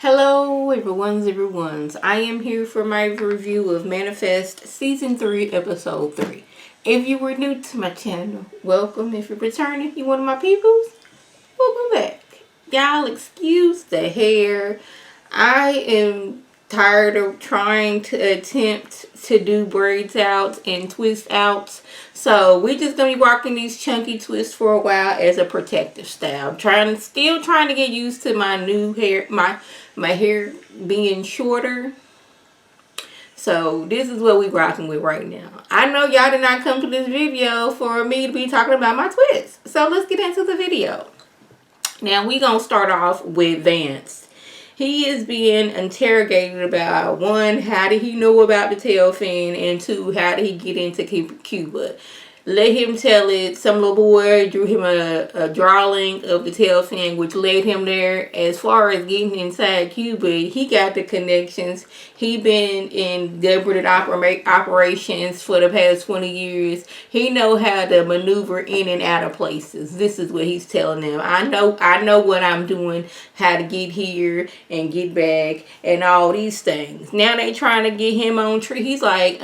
Hello everyone's. I am here for my review of Manifest Season 3, Episode 3. If you were new to my channel, welcome. If you're returning, you one of my peoples, welcome back. Y'all excuse the hair. I am tired of trying to attempt to do braids out and twist outs. So we're just gonna be rocking these chunky twists for a while as a protective style. Still trying to get used to my new hair, my hair being shorter. So this is what we rocking with right now. I know y'all did not come to this video for me to be talking about my twists. So let's get into the video. Now we gonna start off with Vance. He is being interrogated about, one, how did he know about the tail fin, and two, how did he get into Cuba. Let him tell it. Some little boy drew him a drawing of the tail fin, which led him there. As far as getting inside Cuba, he got the connections. He been in government operations for the past 20 years. He know how to maneuver in and out of places. This is what he's telling them. I know what I'm doing, how to get here and get back and all these things. Now they trying to get him on tree. He's like,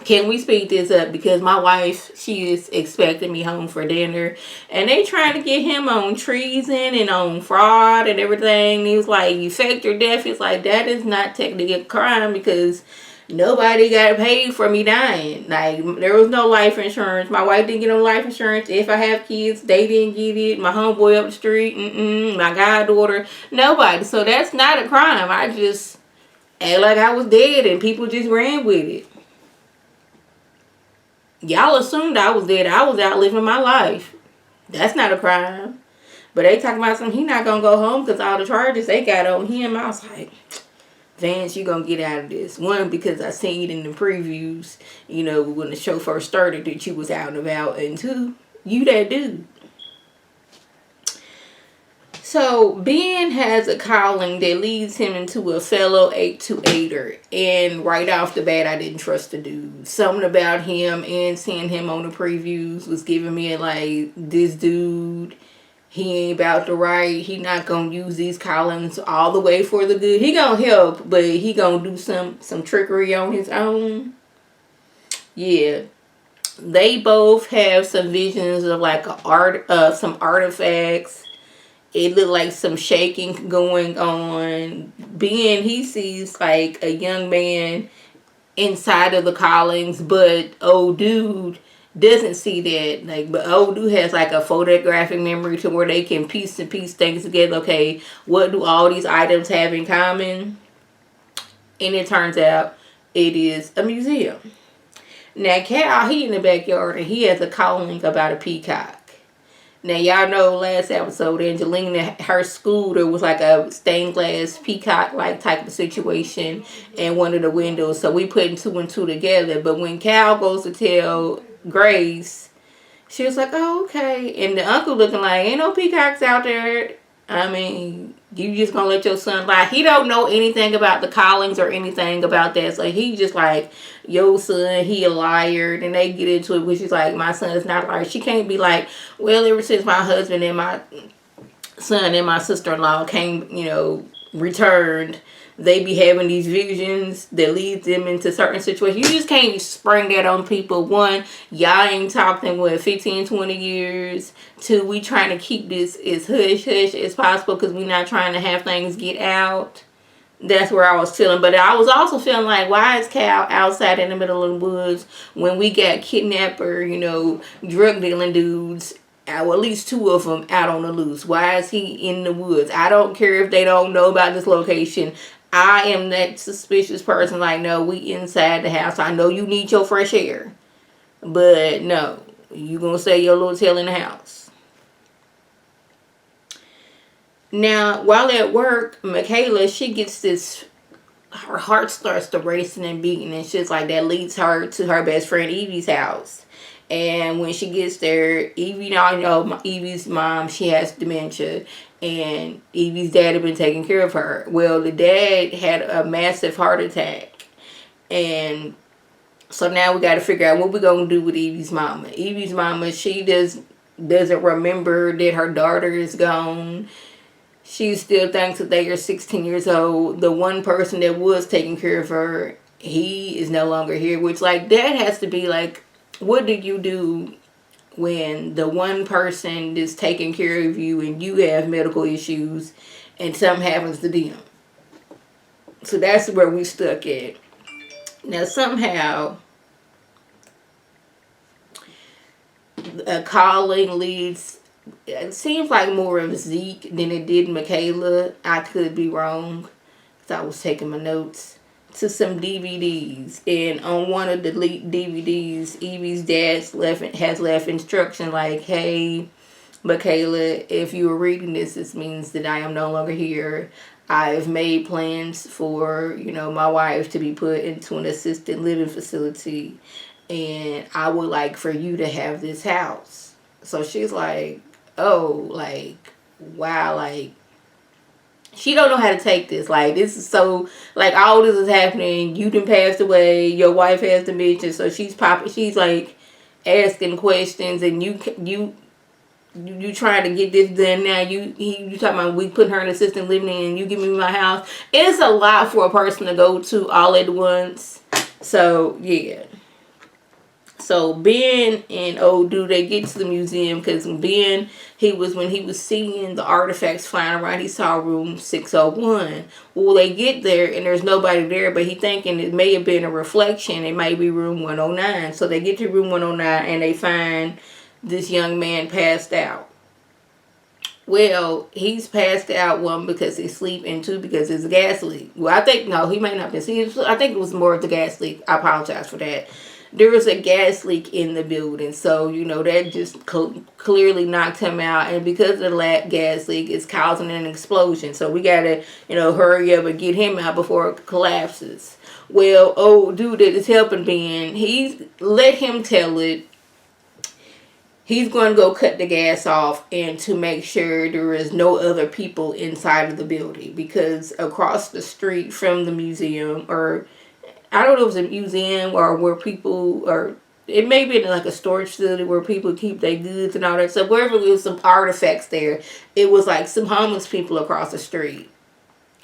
can we speed this up, because my wife, she is expecting me home for dinner, and they trying to get him on treason and on fraud and everything. He was like, you faked your death. It's like, that is not technically a crime, because nobody got paid for me dying. Like, there was no life insurance. My wife didn't get no life insurance. If I have kids, they didn't get it. My homeboy up the street, my goddaughter, nobody. So that's not a crime. I just act like I was dead and people just ran with it. Y'all assumed I was dead. I was out living my life. That's not a crime. But they talking about something, he not going to go home because all the charges they got on him. I was like, Vance, you going to get out of this. One, because I seen it in the previews, when the show first started, that you was out and about. And two, you that dude. So, Ben has a calling that leads him into a fellow 828er. And right off the bat, I didn't trust the dude. Something about him and seeing him on the previews was giving me like, this dude, he ain't about the right. He not going to use these callings all the way for the good. He going to help, but he going to do some trickery on his own. Yeah. They both have some visions of like some artifacts. It looked like some shaking going on. Ben, he sees like a young man inside of the callings, but old dude doesn't see that. Like, but old dude has like a photographic memory to where they can piece things together. Okay, what do all these items have in common? And it turns out it is a museum. Now, Cal, he in the backyard and he has a calling about a peacock. Now, y'all know last episode, Angelina, her scooter was like a stained glass peacock like type of situation in one of the windows. So we putting two and two together. But when Cal goes to tell Grace, she was like, oh, okay. And the uncle looking like, ain't no peacocks out there. I mean, you just gonna let your son lie? He don't know anything about the callings or anything about that. So he just like, your son, he a liar. And they get into it, which is like, my son is not a liar. She can't be like, well, ever since my husband and my son and my sister-in-law came, returned, they be having these visions that lead them into certain situations. You just can't spring that on people. One, y'all ain't talking with 15, 20 years. Two, we trying to keep this as hush-hush as possible because we not trying to have things get out. That's where I was feeling. But I was also feeling like, why is Cal outside in the middle of the woods when we got kidnapper, drug dealing dudes, or at least two of them out on the loose? Why is he in the woods? I don't care if they don't know about this location. I am that suspicious person. Like, no, we inside the house. I know you need your fresh air. But no, you gonna say your little tail in the house. Now, while at work, Michaela, she gets this, her heart starts to racing and beating and shit like that, leads her to her best friend Evie's house. And when she gets there, Evie, Evie's mom, she has dementia. And Evie's dad had been taking care of her. Well, the dad had a massive heart attack. And so now we got to figure out what we're going to do with Evie's mama. Evie's mama, she doesn't remember that her daughter is gone. She still thinks that they are 16 years old. The one person that was taking care of her, he is no longer here. Which, like, that has to be like, what do you do when the one person is taking care of you and you have medical issues and something happens to them? So that's where we stuck at. Now, somehow, a calling leads, it seems like more of Zeke than it did Michaela. I could be wrong, because I was taking my notes. To some DVDs, and on one of the DVDs, Evie's dad has left instruction like, "Hey, Michaela, if you are reading this, this means that I am no longer here. I've made plans for, my wife to be put into an assisted living facility, and I would like for you to have this house." So she's like, oh, like, wow, like, she don't know how to take this. Like, this is so, like, all this is happening. You done passed away. Your wife has dementia. So she's like, asking questions, and you trying to get this done now. You talking about we putting her in assisted living and you give me my house. It's a lot for a person to go to all at once. So, yeah. So Ben and old dude, they get to the museum because Ben, when he was seeing the artifacts flying around, he saw room 601. Well, they get there and there's nobody there, but he thinking it may have been a reflection. It might be room 109. So they get to room 109 and they find this young man passed out. Well, he's passed out, one, because he's sleeping, two, because it's a gas leak. Well, I think, no, he may not have been. I think it was more of the gas leak. I apologize for that. There was a gas leak in the building. So, that just clearly knocked him out. And because of the gas leak, it's causing an explosion. So we got to, hurry up and get him out before it collapses. Well, old dude that is helping Ben, he's let him tell it. He's going to go cut the gas off and to make sure there is no other people inside of the building. Because across the street from the museum, or I don't know if it's a museum or where people, or it may be like a storage facility where people keep their goods and all that stuff. Wherever there was some artifacts there, it was like some homeless people across the street.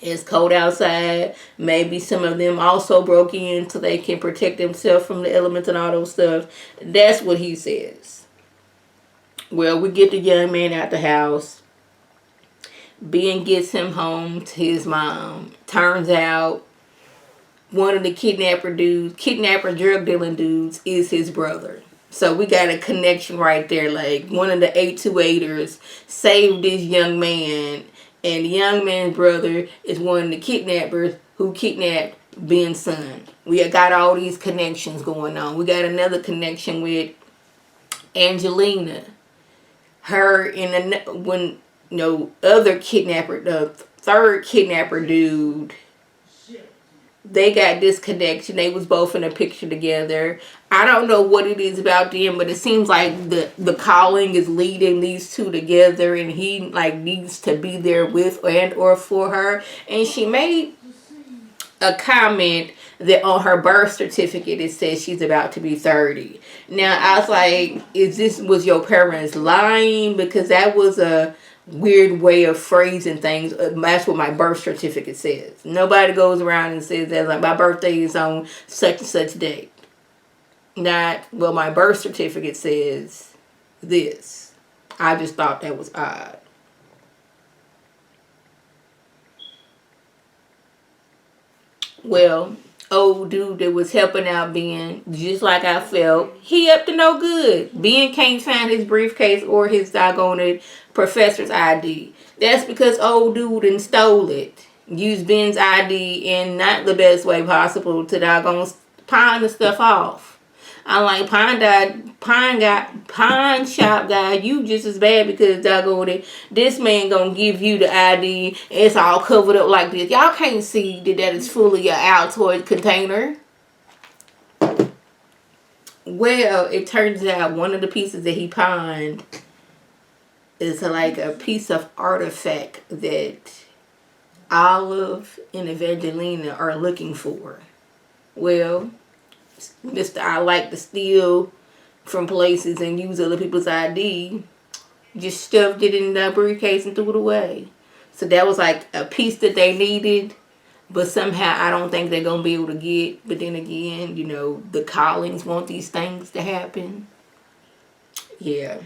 It's cold outside. Maybe some of them also broke in so they can protect themselves from the elements and all those stuff. That's what he says. Well, we get the young man out the house. Ben gets him home to his mom. Turns out one of the kidnapper drug dealing dudes is his brother. So we got a connection right there. Like, one of the 828ers saved this young man, and the young man's brother is one of the kidnappers who kidnapped Ben's son. We got all these connections going on. We got another connection with Angelina. Her and other kidnapper, the third kidnapper dude, they got this connection. They was both in a picture together. I don't know what it is about them, but it seems like the calling is leading these two together, and he like needs to be there with and or for her. And she made a comment that on her birth certificate it says she's about to be 30. Now I was like, was your parents lying? Because that was a weird way of phrasing things. That's what my birth certificate says. Nobody goes around and says that, like, my birthday is on such and such date. Not, well, my birth certificate says this. I just thought that was odd. Well, old dude that was helping out Ben, just like I felt, he up to no good. Ben can't find his briefcase or his doggone professor's ID. That's because old dude and stole it. Used Ben's ID in not the best way possible to doggone pawn the stuff off. I'm like, pawn shop guy, you just as bad because doggone it, this man gonna give you the ID. It's all covered up like this. Y'all can't see that it's fully an Altoid container. Well, it turns out one of the pieces that he pawned is like a piece of artifact that Olive and Evangelina are looking for. Well, Mr. I like to steal from places and use other people's ID, just stuffed it in the briefcase and threw it away. So that was like a piece that they needed. But somehow I don't think they're going to be able to get. But then again, you know, the Collins want these things to happen. Yeah.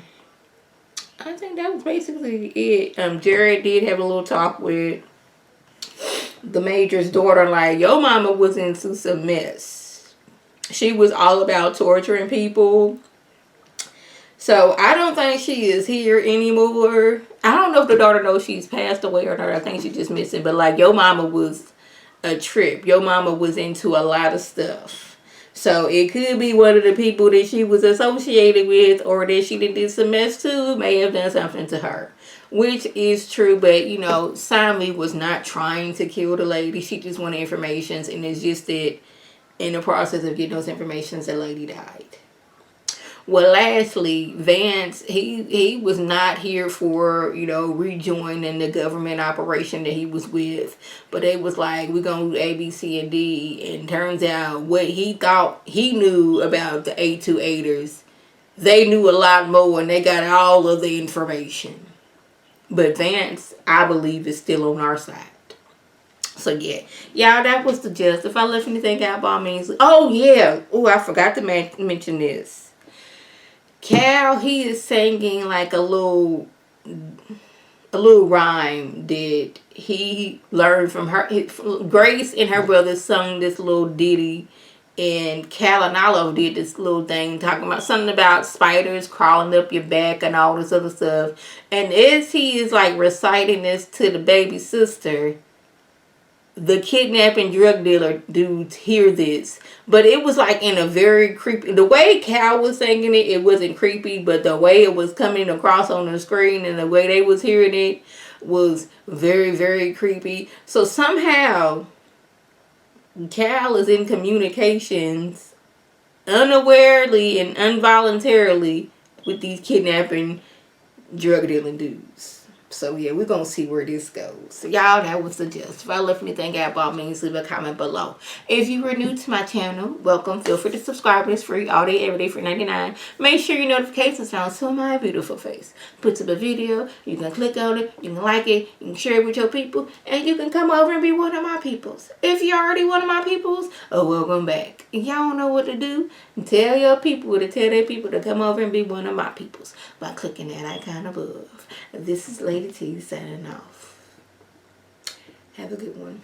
I think that was basically it. Jared did have a little talk with the Major's daughter. Like, your mama was into some mess. She was all about torturing people. So I don't think she is here anymore. I don't know if the daughter knows she's passed away or not. I think she's just missing. But like, your mama was a trip. Your mama was into a lot of stuff. So it could be one of the people that she was associated with, or that she did some mess to, may have done something to her. Which is true, but you know, Simon was not trying to kill the lady. She just wanted information, and it's just that in the process of getting those informations, the lady died. Well, lastly, Vance, he was not here for, you know, rejoining the government operation that he was with. But it was like, we're going to do A, B, C, and D. And turns out what he thought he knew about the A28ers, they knew a lot more and they got all of the information. But Vance, I believe, is still on our side. So yeah, y'all, that was the gist. If I left anything out, by all means. Oh yeah, oh, I forgot to mention this. Cal, he is singing like a little rhyme that he learned from her. Grace and her brother sung this little ditty, and Cal and Olive did this little thing talking about something about spiders crawling up your back and all this other stuff. And as he is like reciting this to the baby sister, the kidnapping drug dealer dudes hear this. But it was like in a very creepy, the way Cal was singing it, it wasn't creepy, but the way it was coming across on the screen and the way they was hearing it was very, very creepy. So somehow Cal is in communications unawarely and involuntarily with these kidnapping drug dealing dudes. So yeah, we're gonna see where this goes. So y'all, that was the gist. If I left anything out, by all means, leave a comment below. If you are new to my channel, welcome. Feel free to subscribe. It's free all day, every day for $99. Make sure your notifications are on to my beautiful face. Puts up a video. You can click on it. You can like it. You can share it with your people, and you can come over and be one of my peoples. If you're already one of my peoples, oh, welcome back. If y'all don't know what to do, tell your people to tell their people to come over and be one of my peoples by clicking that icon above. This is Lady T signing off. Have a good one.